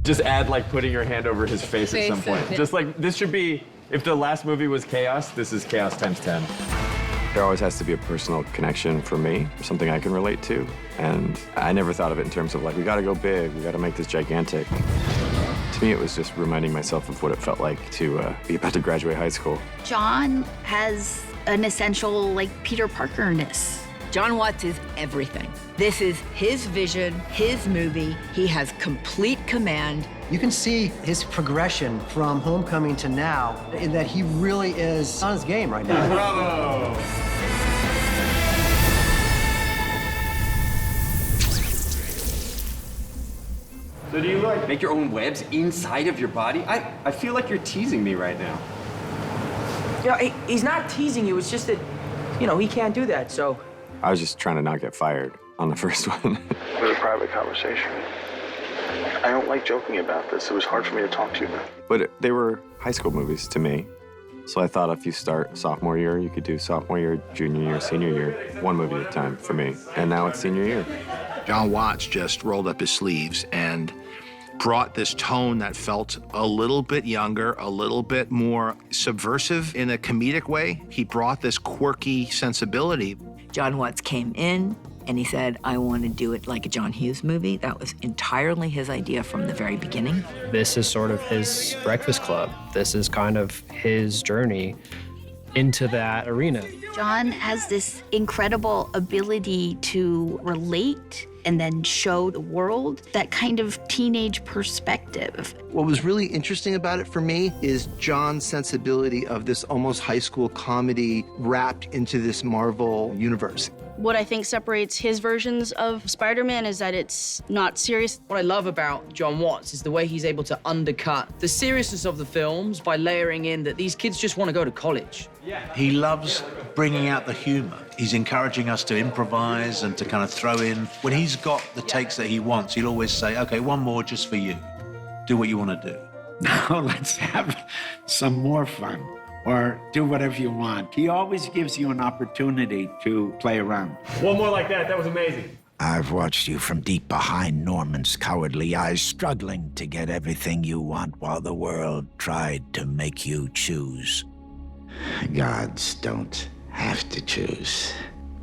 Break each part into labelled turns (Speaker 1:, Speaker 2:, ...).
Speaker 1: Just add like putting your hand over his face at some point. Just like, this should be, if the last movie was chaos, this is chaos times 10. There always has to be a personal connection for me, something I can relate to. And I never thought of it in terms of like, we gotta go big, we gotta make this gigantic. To me, it was just reminding myself of what it felt like to be about to graduate high school.
Speaker 2: John has an essential, like, Peter Parker-ness.
Speaker 3: Jon Watts is everything. This is his vision, his movie. He has complete command.
Speaker 4: You can see his progression from Homecoming to now, in that he really is on his game right now.
Speaker 1: Bravo! So do you like make your own webs inside of your body? I feel like you're teasing me right now.
Speaker 5: Yeah, he's not teasing you. It's just that, you know, he can't do that, so.
Speaker 1: I was just trying to not get fired on the first one.
Speaker 6: It was a private conversation. I don't like joking about this. It was hard for me to talk to you about.
Speaker 1: But they were high school movies to me. So I thought if you start sophomore year, you could do sophomore year, junior year, senior year, one movie at a time for me. And now it's senior year.
Speaker 7: Jon Watts just rolled up his sleeves and brought this tone that felt a little bit younger, a little bit more subversive in a comedic way. He brought this quirky sensibility.
Speaker 3: Jon Watts came in and he said, I want to do it like a John Hughes movie. That was entirely his idea from the very beginning.
Speaker 8: This is sort of his Breakfast Club. This is kind of his journey into that arena.
Speaker 2: John has this incredible ability to relate and then show the world that kind of teenage perspective.
Speaker 9: What was really interesting about it for me is John's sensibility of this almost high school comedy wrapped into this Marvel universe.
Speaker 10: What I think separates his versions of Spider-Man is that it's not serious.
Speaker 5: What I love about Jon Watts is the way he's able to undercut the seriousness of the films by layering in that these kids just want to go to college.
Speaker 11: He loves bringing out the humor. He's encouraging us to improvise and to kind of throw in. When he's got the takes that he wants, he'll always say, okay, one more just for you. Do what you want to do.
Speaker 12: Now let's have some more fun, or do whatever you want. He always gives you an opportunity to play around.
Speaker 1: One more like that. That was amazing.
Speaker 12: I've watched you from deep behind Norman's cowardly eyes, struggling to get everything you want while the world tried to make you choose. Gods don't have to choose.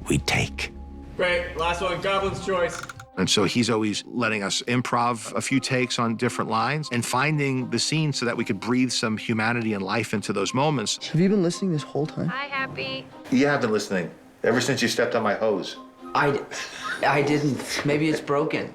Speaker 12: We take.
Speaker 1: Great. Last one, Goblin's Choice.
Speaker 7: And so he's always letting us improv a few takes on different lines and finding the scene so that we could breathe some humanity and life into those moments.
Speaker 9: Have you been listening this whole time?
Speaker 10: Hi, Happy.
Speaker 7: You have been listening ever since you stepped on my hose.
Speaker 5: I didn't. Maybe it's broken.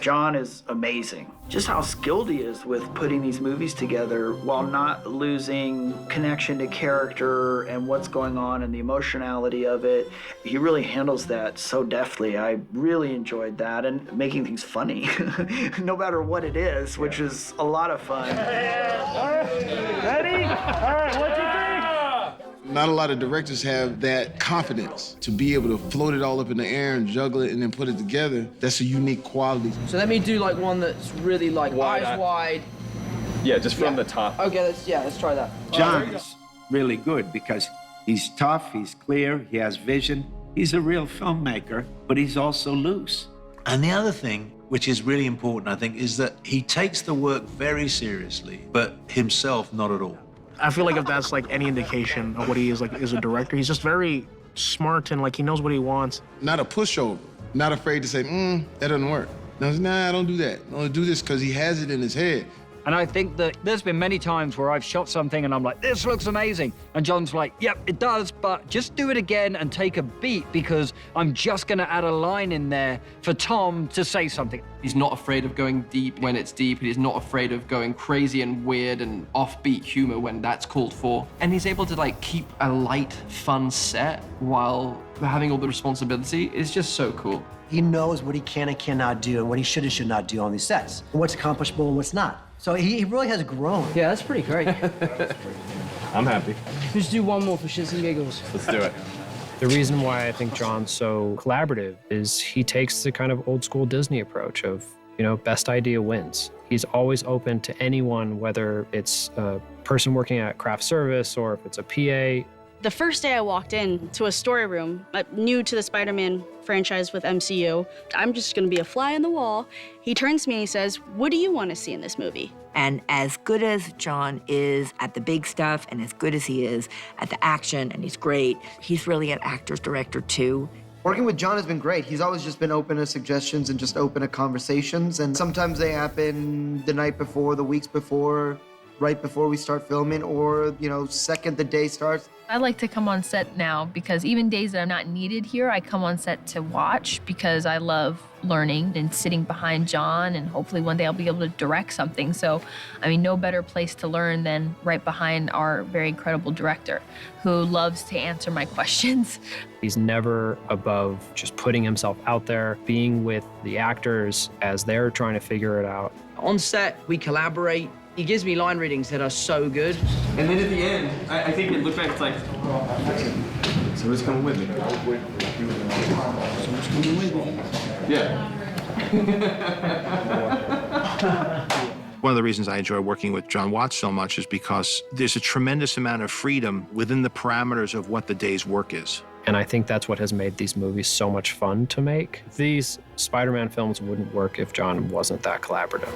Speaker 13: John is amazing. Just how skilled he is with putting these movies together while not losing connection to character and what's going on and the emotionality of it. He really handles that so deftly. I really enjoyed that, and making things funny, no matter what it is, which is a lot of fun.
Speaker 14: All right, ready? All right, what do you think?
Speaker 15: Not a lot of directors have that confidence to be able to float it all up in the air and juggle it and then put it together. That's a unique quality.
Speaker 5: So let me do like one that's really like eyes wide.
Speaker 1: Yeah, just from the top.
Speaker 5: Okay, let's try that.
Speaker 12: John is really good because he's tough, he's clear, he has vision. He's a real filmmaker, but he's also loose.
Speaker 11: And the other thing, which is really important, I think, is that he takes the work very seriously, but himself not at all.
Speaker 16: I feel like if that's like any indication of what he is like as a director, he's just very smart and like he knows what he wants.
Speaker 15: Not a pushover. Not afraid to say, that doesn't work. No, nah, I don't do that. I only do this because he has it in his head.
Speaker 17: And I think that there's been many times where I've shot something and I'm like, this looks amazing. And John's like, yep, it does, but just do it again and take a beat because I'm just gonna add a line in there for Tom to say something.
Speaker 18: He's not afraid of going deep when it's deep. He's not afraid of going crazy and weird and offbeat humor when that's called for. And he's able to like keep a light, fun set while having all the responsibility. It's just so cool.
Speaker 4: He knows what he can and cannot do and what he should and should not do on these sets, and what's accomplishable and what's not. So he really has grown.
Speaker 5: Yeah, that's pretty great.
Speaker 1: I'm happy.
Speaker 5: Let's do one more for shits and giggles.
Speaker 1: Let's do it.
Speaker 8: The reason why I think John's so collaborative is he takes the kind of old school Disney approach of, you know, best idea wins. He's always open to anyone, whether it's a person working at craft service or if it's a PA.
Speaker 10: The first day I walked in to a story room, new to the Spider-Man franchise with MCU, I'm just gonna be a fly on the wall. He turns to me and he says, "What do you want to see in this movie?"
Speaker 3: And as good as John is at the big stuff and as good as he is at the action, and he's great, he's really an actor's director too.
Speaker 19: Working with John has been great. He's always just been open to suggestions and just open to conversations. And sometimes they happen the night before, the weeks before, right before we start filming, or, second the day starts.
Speaker 20: I like to come on set now because even days that I'm not needed here, I come on set to watch because I love learning and sitting behind John, and hopefully one day I'll be able to direct something. So, no better place to learn than right behind our very incredible director who loves to answer my questions.
Speaker 8: He's never above just putting himself out there, being with the actors as they're trying to figure it out.
Speaker 5: On set, we collaborate. He gives me line readings that are so good.
Speaker 1: And then at the end, I think it looked back, it's like, so who's coming with me? Someone's coming with me. Yeah.
Speaker 7: One of the reasons I enjoy working with Jon Watts so much is because there's a tremendous amount of freedom within the parameters of what the day's work is.
Speaker 8: And I think that's what has made these movies so much fun to make. These Spider-Man films wouldn't work if Jon wasn't that collaborative.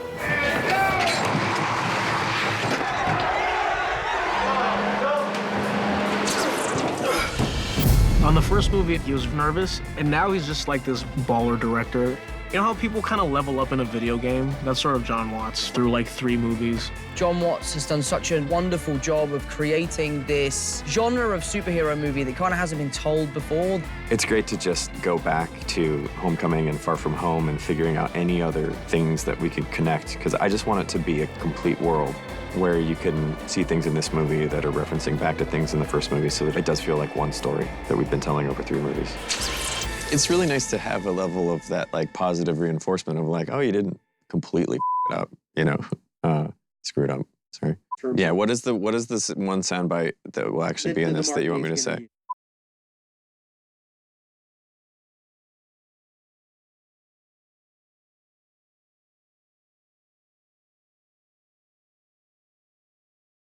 Speaker 16: On the first movie, he was nervous, and now he's just like this baller director. You know how people kind of level up in a video game? That's sort of Jon Watts through like 3 movies.
Speaker 5: Jon Watts has done such a wonderful job of creating this genre of superhero movie that kind of hasn't been told before.
Speaker 1: It's great to just go back to Homecoming and Far From Home and figuring out any other things that we could connect, because I just want it to be a complete world where you can see things in this movie that are referencing back to things in the first movie, so that it does feel like one story that we've been telling over 3 movies. It's really nice to have a level of that positive reinforcement of oh, you didn't completely it up, screw it up. Sorry. Yeah, what is this one soundbite that will actually be in this that you want me to say?